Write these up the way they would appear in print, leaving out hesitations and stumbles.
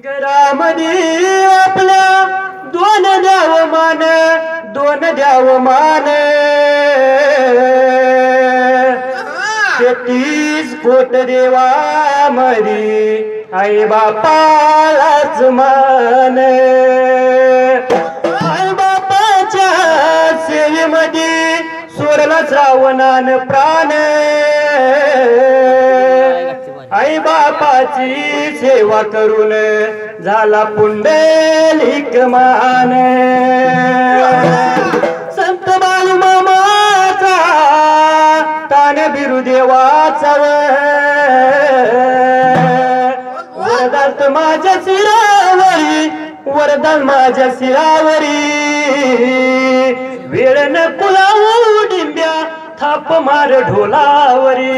घरामध्ये आपल्या दोन द्याव मान 33 कोट देवा मरी आई बापालाच मान आई बापाच्या सेवेमध्ये सोडला श्रावणान प्राण आई बापाची सेवा करून झाला पुंडलिक मान संत बाळूमामाचा तान बिरुदेवाचा वरदान माझ्या शिरावरी वरदान माझ्या शिरावरी वेळ नको लावू डिंब्या थाप मार ढोलावरी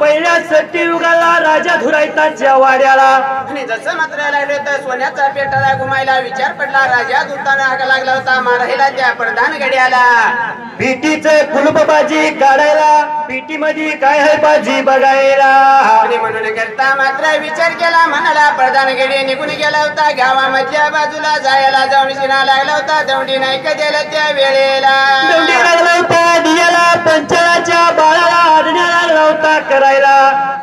पहिल्या सती युगाला राजा धुरायताच्या वाड्याला आणि जसं मात्र लागले तर सोन्याचा पेटाला घुमायला विचार पडला राजा दूताना हाका लागला होता मारायला त्या प्रधान गड्याला पिटीचे कुलूप बाजी काढायला पिटी मध्ये काय आहे बाजी बघायला आणि म्हणून करता मात्र विचार केला म्हणाला प्रधान गडी निघून गेला होता गावामधल्या बाजूला जायला जाऊन शिना लागला होता दौंडी नाही कदेला त्या वेळेला दौंडी लागला होता दियाला पंचाळाच्या बाळाला आडण्या लागला होता करायला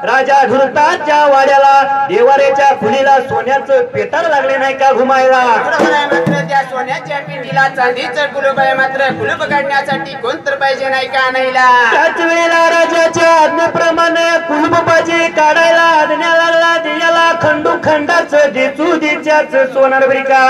राजा धुरताच्या वाड्याला देवाऱ्याच्या खुलीला सोन्याचं पेटार लागले नाही का घुमायला मात्र त्या सोन्याच्या पिंडीला चांदीचं कुलूप आहे मात्र कुलूप काढण्यासाठी कोण तर पाहिजे नाही का नाहीला त्याच वेळेला राजाच्या आज्ञेप्रमाणे कुलूप बाजी काढायला आडण्या लागला दियाला खंडू खंडाचं देचू देच्याच सोनार ब्रिका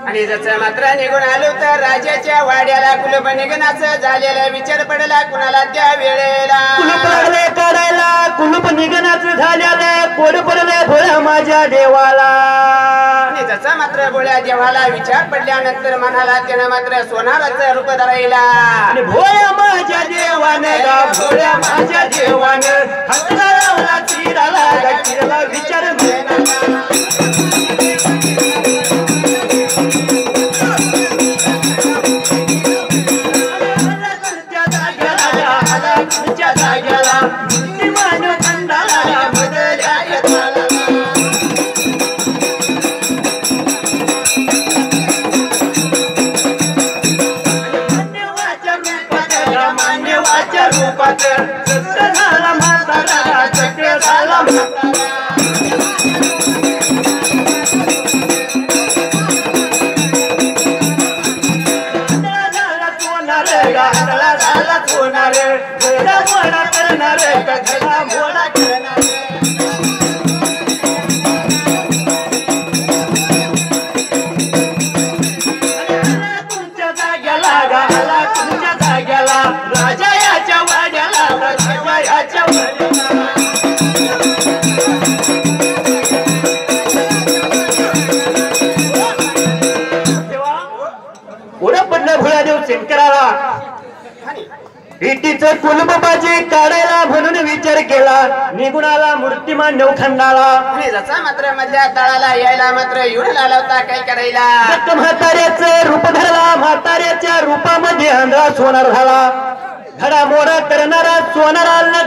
आणि जसं मात्र निघून आलो तर राजाच्या वाड्याला कुलूप निघण्याचं झालेला विचार पडला कुणाला त्या वेळेला कुलूप लागले काढायला कुलूप निघण्याचं झालेलं कोड पडले भोळ्या माझ्या देवाला आणि जसं मात्र भोळ्या देवाला विचार पडल्यानंतर मनाला त्यानं मात्र सोनाराचं रूप धरायला आणि भोळ्या माझ्या देवाने गा भोळ्या माझ्या देवाने हातला लावला चिराला चिराला विचार राजा याच्या वाड्याला राजा याच्या पडलं भोळादेव शंकराला पिटीचं कुलूप बाजी काढायला म्हणून विचार केला निघून आला मूर्तिमान नवखंडाला आणि जसा मात्र मधल्या तळाला यायला मात्र येऊन आला होता काय करायला म्हाताऱ्याचं रूप धरला म्हाताऱ्याच्या रूपामध्ये आंधळा सोनार झाला घडा मोडा करणारा सोनाराला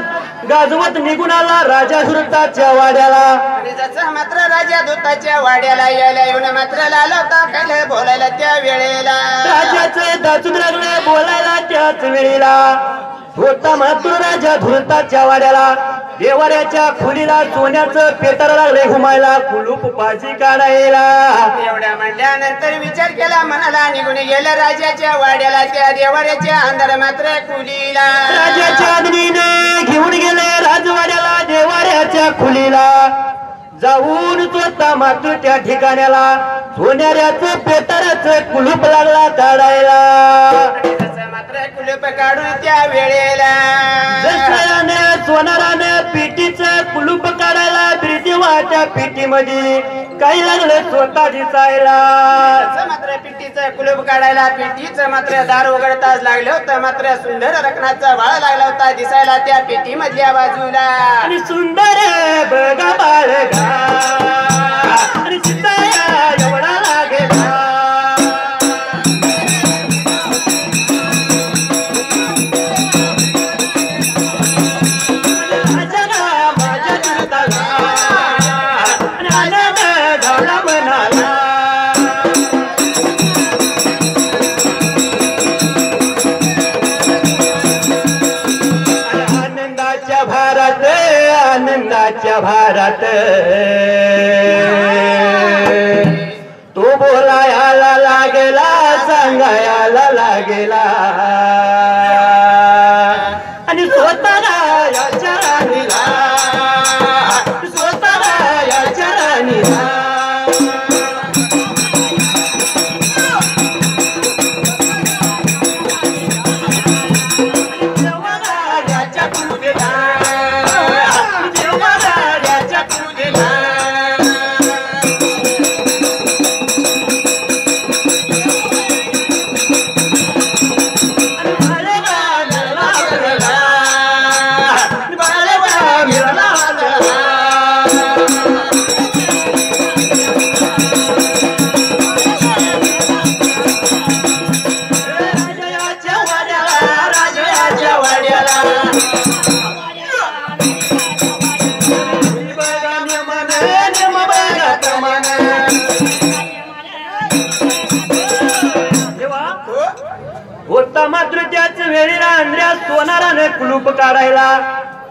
गाजवत निघून आला राजा धुरताच्या वाड्याला आणि जसं मात्र राजा धुताच्या वाड्याला यायला येऊन मात्र आला होता काय बोलायला त्या वेळेला राजाचे दाचून लागले बोलायला त्याच वेळेला होता मात्र राजा धुरताच्या वाड्याला देवाऱ्याच्या खुलीला सोन्याचं पेटर लागले घुमायला कुलूप बाजी काढायला एवढ्या म्हणल्यानंतर विचार केला मनाला निघून गेला राजाच्या वाड्याला त्या देवाऱ्याच्या अंधार मात्र खुलीला राजाच्या आज्ञेने घेऊन गेले राजवाड्याला देवाऱ्याच्या खुलीला जाऊन स्वतः मात्र त्या ठिकाण्याला सोन्याऱ्याचं पेटाराचं कुलूप लागला काढायला मात्र कुलूप काढून त्या वेळेला जसयाने सोनाराने पिटीचं कुलूप काढायला ब्रिदेवाच्या पिटीमध्ये काही लागलं स्वतः दिसायला मात्र पिटीचं कुलूप काढायला पिटीचं मात्र दार उघडताच लागलं होतं मात्र सुंदर रत्नाचा वाळ लागला होता दिसायला त्या पेटी मधल्या बाजूला आणि सुंदर बघा बाळगा आणि चिताया एवढा लागेला आनंदाच्या भारात तो बोलायला लागेला सांगायला लागेला आणि स्वतःला याच्या राणीला स्वतःला याच्या राणीला राजाच्या वाड्याला होता मात्र त्याच वेळेला अंध्या सोनाराने कुलूप काढायला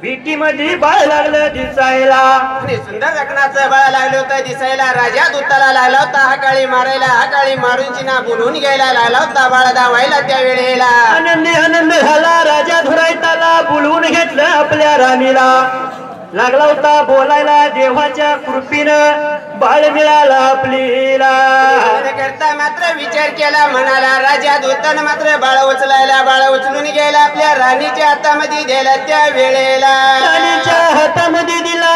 विटी मध्ये बाळ लागलं दिसायला आणि सुंदर रत्नाचं बाळ लागलं होतं दिसायला राजा दूताला लागला होता हा काळी मारायला हा काळी मारून चिना बोलून घ्यायला लागला होता बाळ धावायला त्या वेळेला आनंदी आनंद झाला राजा धुरायताला बोलवून घेतलं आपल्या राणीला लागला होता बोलायला देवाच्या कृपेनं बाळ मिळाला आपलीला करता मात्र विचार केला म्हणाला राजा दूतानं मात्र बाळ उचलायला बाळ उचलून घ्यायला आपल्या राणीच्या हातामध्ये दिला त्या वेळेला राणीच्या हातामध्ये दिला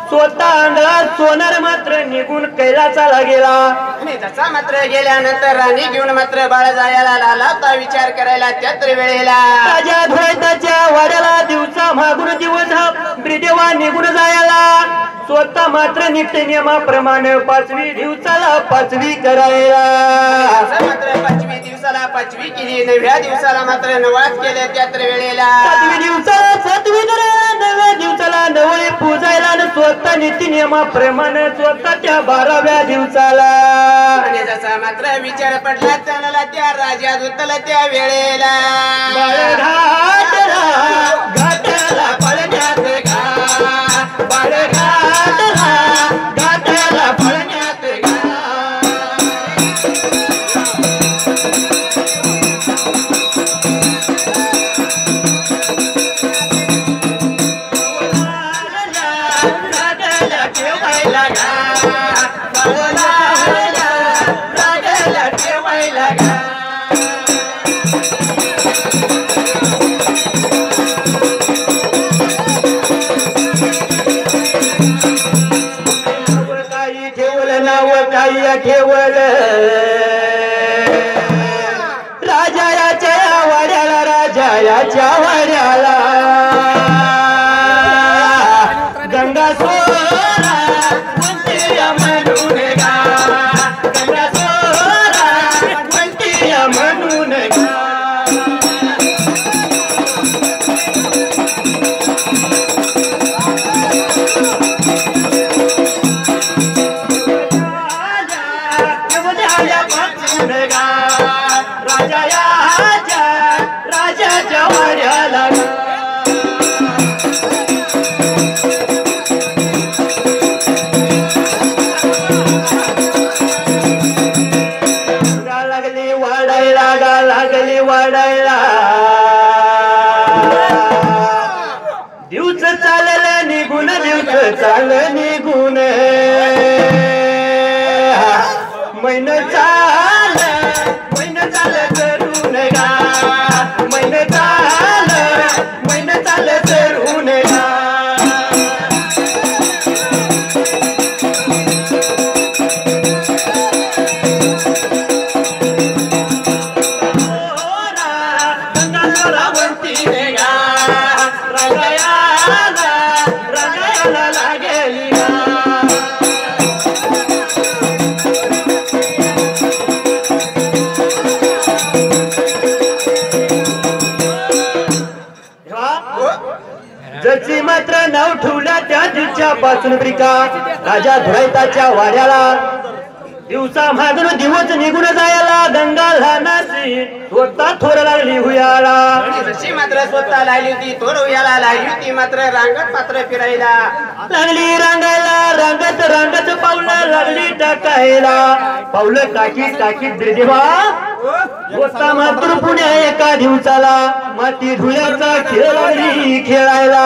स्वतः आंधळा सोनार मात्र निघून कैलासाला गेला आणि तसा मात्र गेल्यानंतर राणी घेऊन मात्र बाळ जायला लागला होता विचार करायला त्याच वेळेला राजा धुरायताच्या वाड्याला दिवसा मागून दिवस हा ब्रिदेवा निघून जायला स्वतः मात्र नित्य नियमाप्रमाणे 5वी दिवसाला 5वी करायला मात्र 5वी दिवसाला 5वी केली 9व्या दिवसाला मात्र 9वाच केले त्याच वेळेला 7वी दिवसाला 7वी करायला 9व्या दिवसाला 9वी पूजायला आणि स्वतः नित्य नियमाप्रमाणे स्वतः त्या 12व्या दिवसाला आणि जसा मात्र विचार पडला त्याला त्या राजा दूताला त्या वेळेला बाळघाटला घाटाला पळण्यात बाळघाटला घाटाला पळण्यात ठेवायला ठेवायला ठेवलं राजा याच्या वाड्याला राजा याच्या वाड्याला गंगा सोरा म्हणते म्हणून गा गंगा सोरा म्हणते म्हणून गा राजाच्या वाड्याला लागली वाढायला गा लागली वाढायला दिवस चाललं निघून दिवस चाल निघून महिना चाल करून गा महिना चाल करून गा रंगायला लागेली जशी मात्र नाव ठेवल्या त्या दिवसापासून ब्रिका राजा धुरायताच्या वाड्याला दिवसा मागून दिवस निघून जायला गंगा लहानाची स्वतः थोर लागली हुयाला जशी मात्र स्वतः लागली होती थोर हुयाला लागली होती मात्र रांगत मात्र फिरायला लागली रांगायला रांगत पावलं लागली टाकायला पावलं टाकीत ब्रिदेवा स्वतः मात्र पुण्या एका दिवसाला माती धुळ्याचा खेळ लागली खेळायला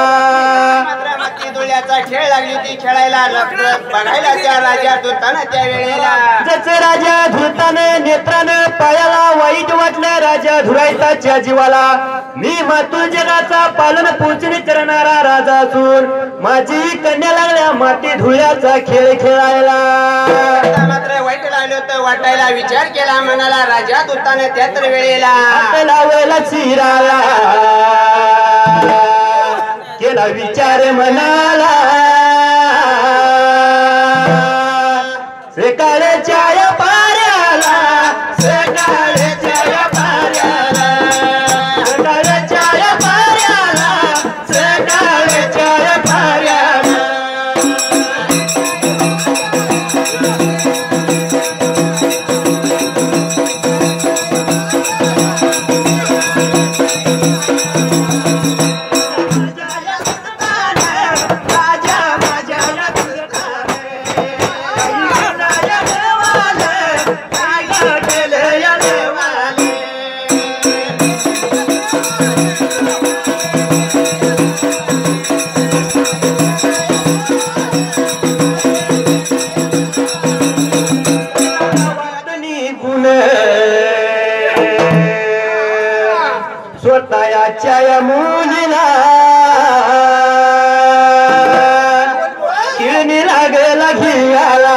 मात्र माती धुळ्याचा खेळ लागली होती खेळायला बघायला त्या राजा दूतानं त्या वेळेला जसे राजा धुताने नेत्रानं पायाला वाईट वाटलं राजा धुरायताच्या जीवाला मी मातृ जगाचा पालन पोषण करणारा राजा असून माझी कन्या लागल्या माती धुळ्याचा खेळ खेळायला मात्र वाईट लागलं होतं वाटायला विचार केला म्हणाला राजा दूताने त्याच वेळेला लावायला शिराला केला विचार म्हणाला आणि लागला घियाला